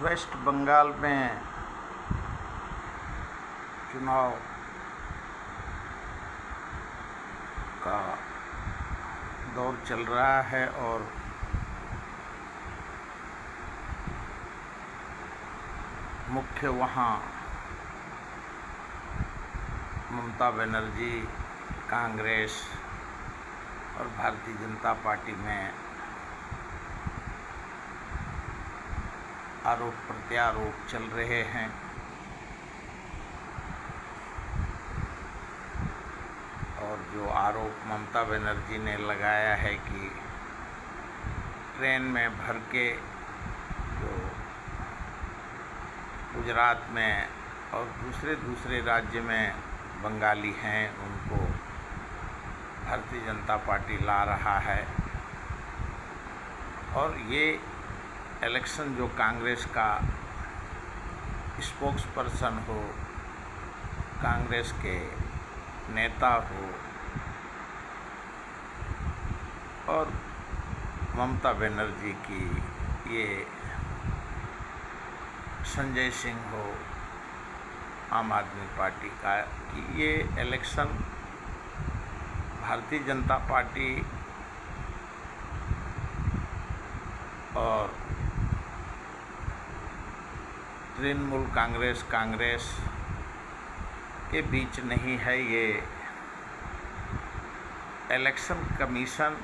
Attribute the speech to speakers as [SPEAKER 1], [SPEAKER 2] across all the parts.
[SPEAKER 1] Waste Bengal में चुनाव का दौर चल रहा है और मुख्य वहाँ ममता बनर्जी, कांग्रेस और भारतीय जनता पार्टी में आरोप प्रत्यारोप चल रहे हैं। और जो आरोप ममता बनर्जी ने लगाया है कि ट्रेन में भर के जो गुजरात में और दूसरे राज्य में बंगाली हैं उनको भारतीय जनता पार्टी ला रहा है। और ये इलेक्शन जो कांग्रेस का स्पोक्स पर्सन हो, कांग्रेस के नेता हो और ममता बनर्जी की ये संजय सिंह हो आम आदमी पार्टी का, कि ये इलेक्शन भारतीय जनता पार्टी और तृणमूल कांग्रेस के बीच नहीं है। ये इलेक्शन कमीशन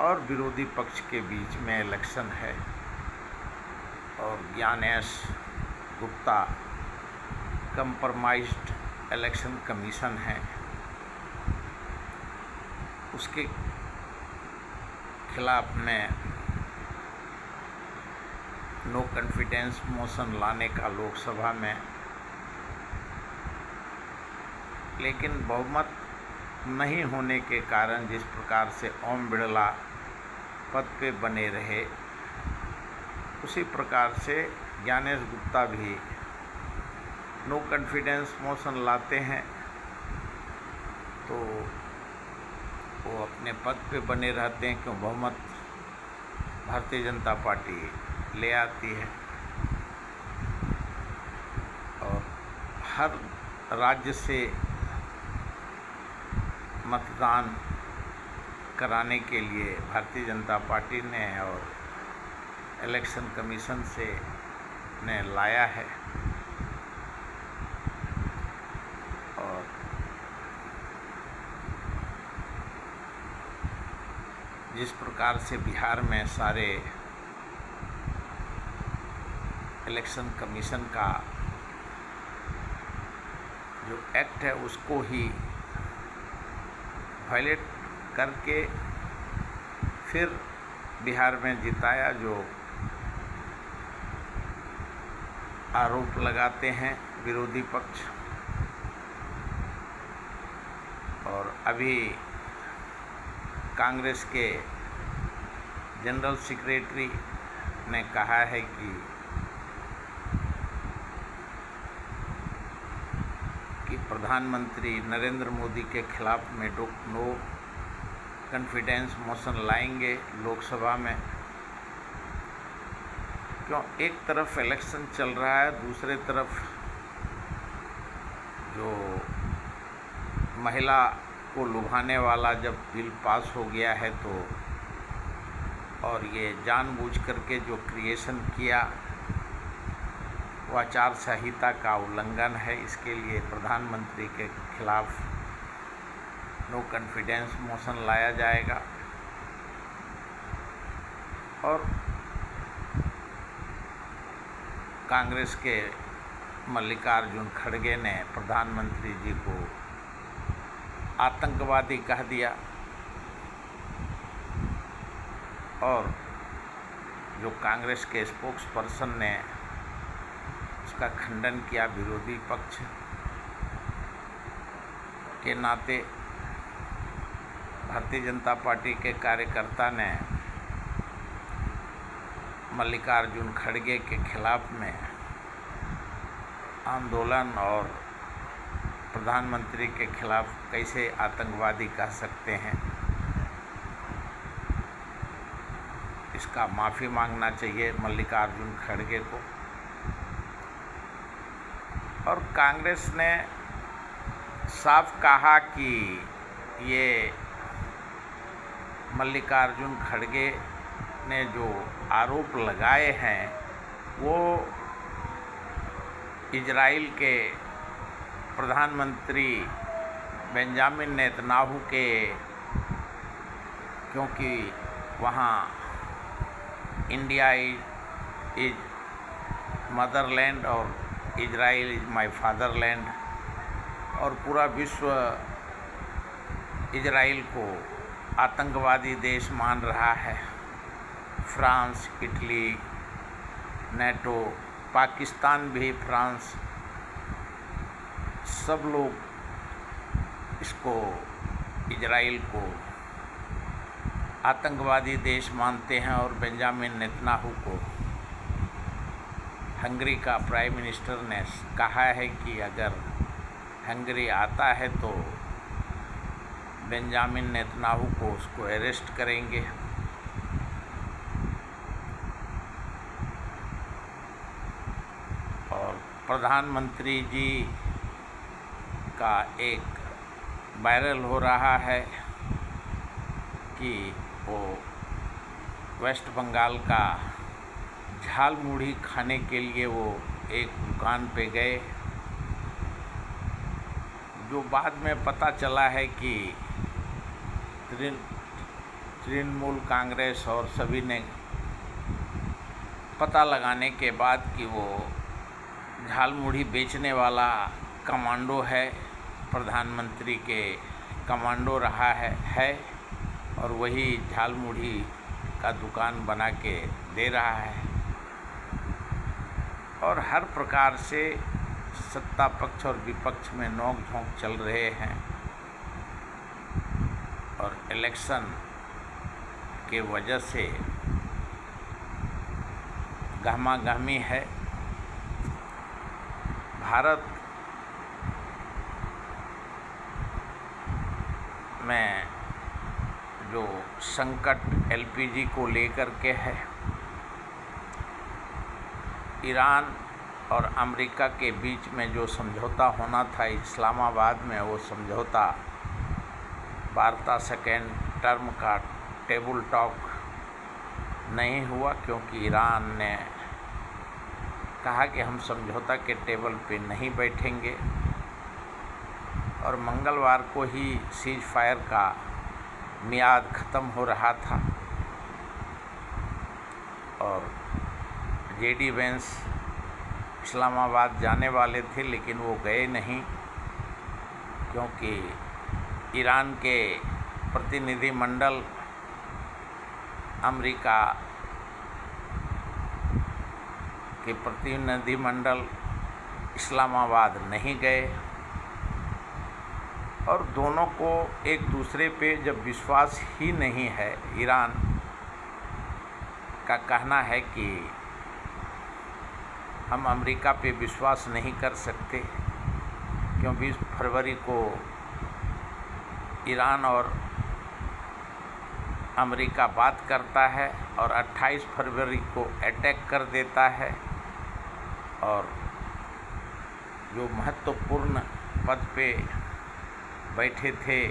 [SPEAKER 1] और विरोधी पक्ष के बीच में इलेक्शन है। और Gyanesh Gupta compromised election commission है, उसके खिलाफ में नो कॉन्फिडेंस मोशन लाने का लोकसभा में, लेकिन बहुमत नहीं होने के कारण जिस प्रकार से ओम बिड़ला पद पे बने रहे, उसी प्रकार से ज्ञानेश गुप्ता भी नो कॉन्फिडेंस मोशन लाते हैं तो वो अपने पद पे बने रहते हैं, क्यों बहुमत भारतीय जनता पार्टी ले आती है। और हर राज्य से मतदान कराने के लिए भारतीय जनता पार्टी ने और इलेक्शन कमीशन से ने लाया है। और जिस प्रकार से बिहार में सारे इलेक्शन कमीशन का जो एक्ट है उसको ही वायलेट करके फिर बिहार में जिताया, जो आरोप लगाते हैं विरोधी पक्ष। और अभी कांग्रेस के जनरल सेक्रेटरी ने कहा है कि प्रधानमंत्री नरेंद्र मोदी के खिलाफ में नो कॉन्फिडेंस मोशन लाएंगे लोकसभा में। क्यों एक तरफ इलेक्शन चल रहा है, दूसरे तरफ जो महिला को लुभाने वाला जब बिल पास हो गया है तो, और ये जानबूझ करके जो क्रिएशन किया वो आचार संहिता का उल्लंघन है। इसके लिए प्रधानमंत्री के खिलाफ नो कॉन्फिडेंस मोशन लाया जाएगा। और कांग्रेस के मल्लिकार्जुन खड़गे ने प्रधानमंत्री जी को आतंकवादी कह दिया। और जो कांग्रेस के स्पोक्स पर्सन ने उसका खंडन किया विरोधी पक्ष के नाते, भारतीय जनता पार्टी के कार्यकर्ता ने मल्लिकार्जुन खड़गे के खिलाफ में आंदोलन और प्रधानमंत्री के खिलाफ कैसे आतंकवादी कह सकते हैं, इसका माफ़ी मांगना चाहिए मल्लिकार्जुन खड़गे को। और कांग्रेस ने साफ कहा कि ये मल्लिकार्जुन खड़गे ने जो आरोप लगाए हैं वो इजराइल के प्रधानमंत्री बेंजामिन नेतन्याहू के, क्योंकि वहाँ इंडिया इज मदरलैंड और इजराइल इज माय फादरलैंड, और पूरा विश्व इजराइल को आतंकवादी देश मान रहा है। फ्रांस, इटली, नेटो, पाकिस्तान भी, फ्रांस, सब लोग इसको, इजराइल को आतंकवादी देश मानते हैं। और बेंजामिन नेतन्याहू को हंगरी का प्राइम मिनिस्टर ने कहा है कि अगर हंगरी आता है तो बेंजामिन नेतन्याहू को उसको अरेस्ट करेंगे। और प्रधानमंत्री जी का एक वायरल हो रहा है कि वो वेस्ट बंगाल का झाल मुढ़ी खाने के लिए वो एक दुकान पे गए, जो बाद में पता चला है कि तृणमूल कांग्रेस और सभी ने पता लगाने के बाद कि वो झाल मुढ़ी बेचने वाला कमांडो है, प्रधानमंत्री के कमांडो रहा है और वही झाल मुढ़ी का दुकान बना के दे रहा है। और हर प्रकार से सत्ता पक्ष और विपक्ष में नोक झोंक चल रहे हैं और इलेक्शन के वजह से गहमागहमी है। भारत में जो संकट एलपीजी को लेकर के है, ईरान और अमेरिका के बीच में जो समझौता होना था इस्लामाबाद में, वो समझौता वार्ता सेकेंड टर्म का टेबल टॉक नहीं हुआ, क्योंकि ईरान ने कहा कि हम समझौता के टेबल पे नहीं बैठेंगे। और मंगलवार को ही सीज फायर का मियाद ख़त्म हो रहा था और जेडी वेंस इस्लामाबाद जाने वाले थे, लेकिन वो गए नहीं, क्योंकि ईरान के प्रतिनिधिमंडल अमेरिका के प्रतिनिधिमंडल इस्लामाबाद नहीं गए। और दोनों को एक दूसरे पे जब विश्वास ही नहीं है, ईरान का कहना है कि हम अमेरिका पे विश्वास नहीं कर सकते, क्योंकि 20 फरवरी को ईरान और अमेरिका बात करता है और 28 फरवरी को अटैक कर देता है। और जो महत्वपूर्ण पद पे बैठे थे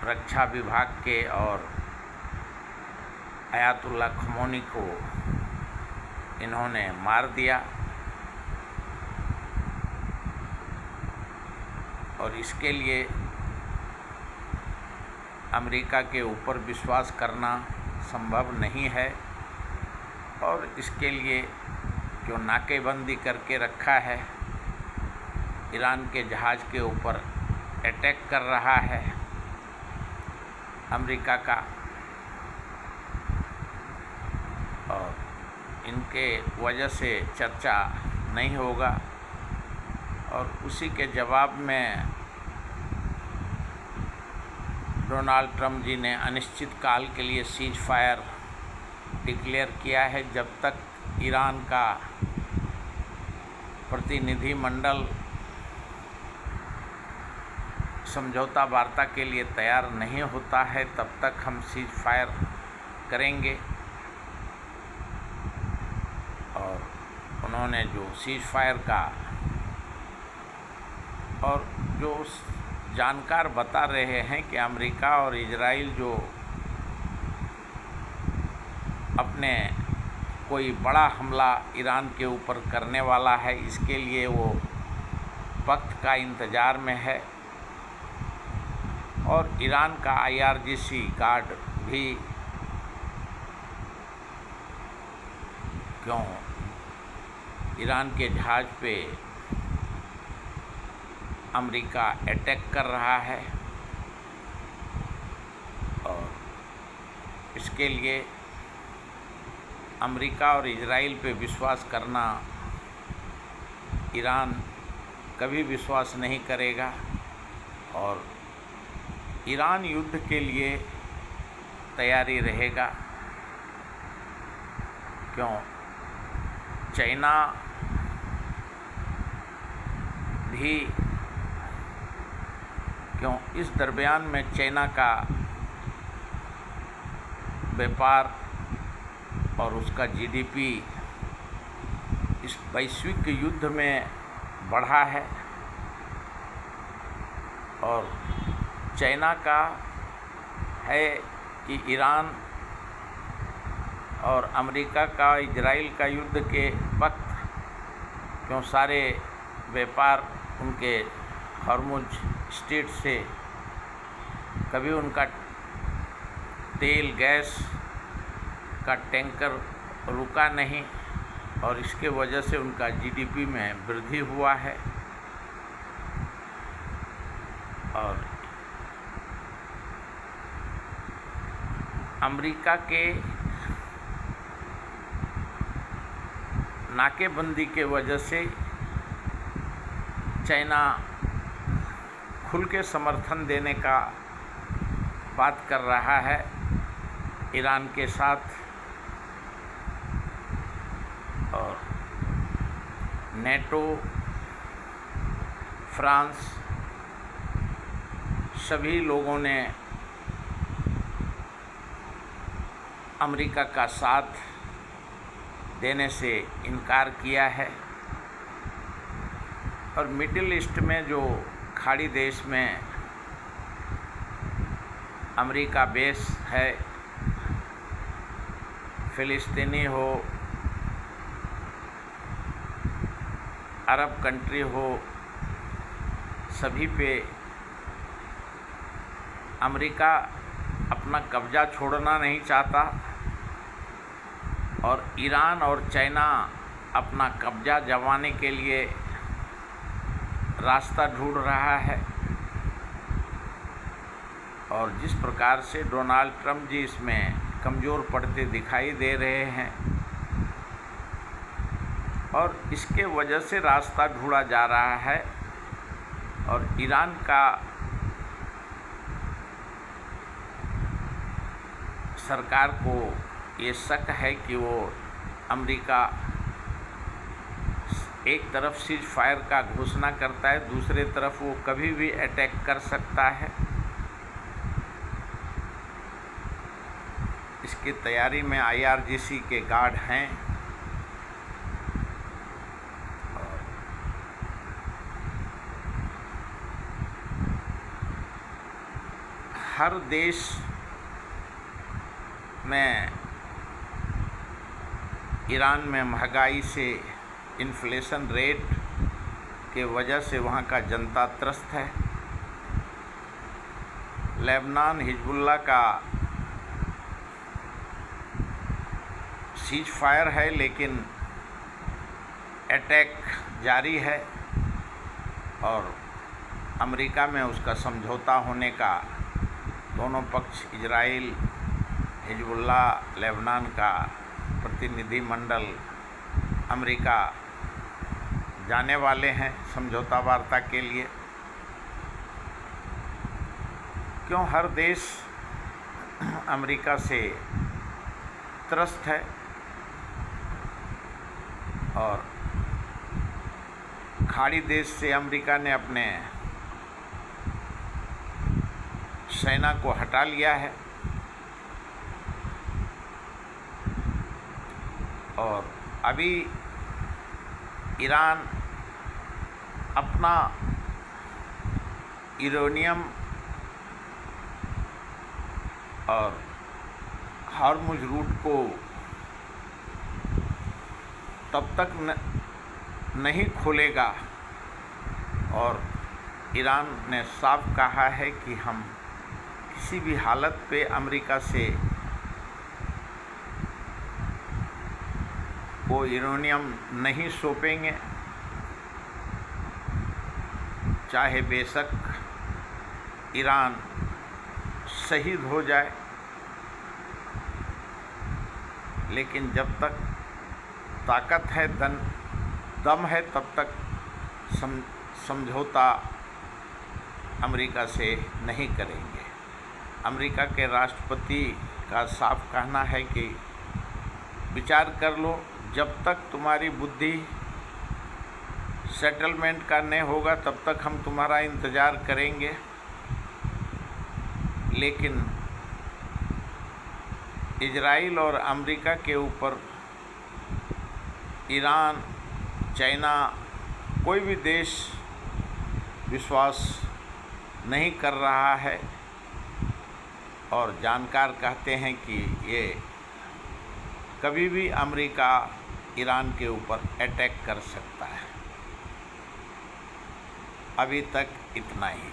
[SPEAKER 1] रक्षा विभाग के और आयतुल्ला खमोनी को इन्होंने मार दिया। और इसके लिए अमेरिका के ऊपर विश्वास करना संभव नहीं है, और इसके लिए जो नाकेबंदी करके रखा है, ईरान के जहाज़ के ऊपर अटैक कर रहा है अमेरिका का, और इनके वजह से चर्चा नहीं होगा। और उसी के जवाब में डोनाल्ड ट्रंप जी ने अनिश्चित काल के लिए सीज फायर डिक्लेयर किया है, जब तक ईरान का प्रतिनिधिमंडल समझौता वार्ता के लिए तैयार नहीं होता है, तब तक हम सीज फायर करेंगे। और इन्होंने जो सीज फायर का, और जो जानकार बता रहे हैं कि अमेरिका और इजराइल जो अपने कोई बड़ा हमला ईरान के ऊपर करने वाला है, इसके लिए वो वक्त का इंतज़ार में है। और ईरान का IRGC गार्ड भी क्यों ईरान के जहाज़ पे अमेरिका अटैक कर रहा है, और इसके लिए अमेरिका और इजराइल पे विश्वास करना ईरान कभी विश्वास नहीं करेगा। और ईरान युद्ध के लिए तैयारी रहेगा। क्यों चाइना भी, क्यों इस दरमियान में चाइना का व्यापार और उसका GDP इस वैश्विक युद्ध में बढ़ा है, और चाइना का है कि ईरान और अमेरिका का इजराइल का युद्ध के वक्त क्यों सारे व्यापार उनके हॉर्मुज स्ट्रेट से कभी उनका तेल गैस का टैंकर रुका नहीं, और इसके वजह से उनका GDP में वृद्धि हुआ है। और अमेरिका के नाकेबंदी के वजह से चाइना खुल के समर्थन देने का बात कर रहा है ईरान के साथ। और नेटो, फ्रांस, सभी लोगों ने अमेरिका का साथ देने से इनकार किया है। और मिडिल ईस्ट में जो खाड़ी देश में अमेरिका बेस है, फ़िलिस्तीनी हो, अरब कंट्री हो, सभी पे अमेरिका अपना कब्ज़ा छोड़ना नहीं चाहता, और ईरान और चाइना अपना कब्ज़ा जमाने के लिए रास्ता ढूंढ रहा है। और जिस प्रकार से डोनाल्ड ट्रंप जी इसमें कमज़ोर पड़ते दिखाई दे रहे हैं, और इसके वजह से रास्ता ढूंढा जा रहा है। और ईरान का सरकार को ये शक है कि वो अमेरिका एक तरफ सीज फायर का घोषणा करता है, दूसरे तरफ वो कभी भी अटैक कर सकता है। इसकी तैयारी में IRGC के गार्ड हैं। हर देश में ईरान में महंगाई से, इन्फ्लेशन रेट के वजह से वहाँ का जनता त्रस्त है। लेबनान हिजबुल्लाह का सीज फायर है, लेकिन अटैक जारी है, और अमेरिका में उसका समझौता होने का दोनों पक्ष, इजराइल, हिजबुल्लाह, लेबनान का प्रतिनिधिमंडल अमेरिका जाने वाले हैं समझौता वार्ता के लिए। क्यों हर देश अमेरिका से त्रस्त है, और खाड़ी देश से अमेरिका ने अपने सेना को हटा लिया है, और अभी ईरान अपना यूरेनियम और हॉर्मुज रूट को तब तक नहीं खोलेगा, और ईरान ने साफ कहा है कि हम किसी भी हालत पे अमेरिका से वो यूरेनियम नहीं सौंपेंगे, चाहे बेशक ईरान शहीद हो जाए, लेकिन जब तक ताकत है, दम है, तब तक समझौता अमेरिका से नहीं करेंगे। अमेरिका के राष्ट्रपति का साफ कहना है कि विचार कर लो, जब तक तुम्हारी बुद्धि सेटलमेंट का नहीं होगा तब तक हम तुम्हारा इंतज़ार करेंगे, लेकिन इजराइल और अमेरिका के ऊपर ईरान, चाइना, कोई भी देश विश्वास नहीं कर रहा है, और जानकार कहते हैं कि ये कभी भी अमेरिका ईरान के ऊपर अटैक कर सकता है। अभी तक इतना ही।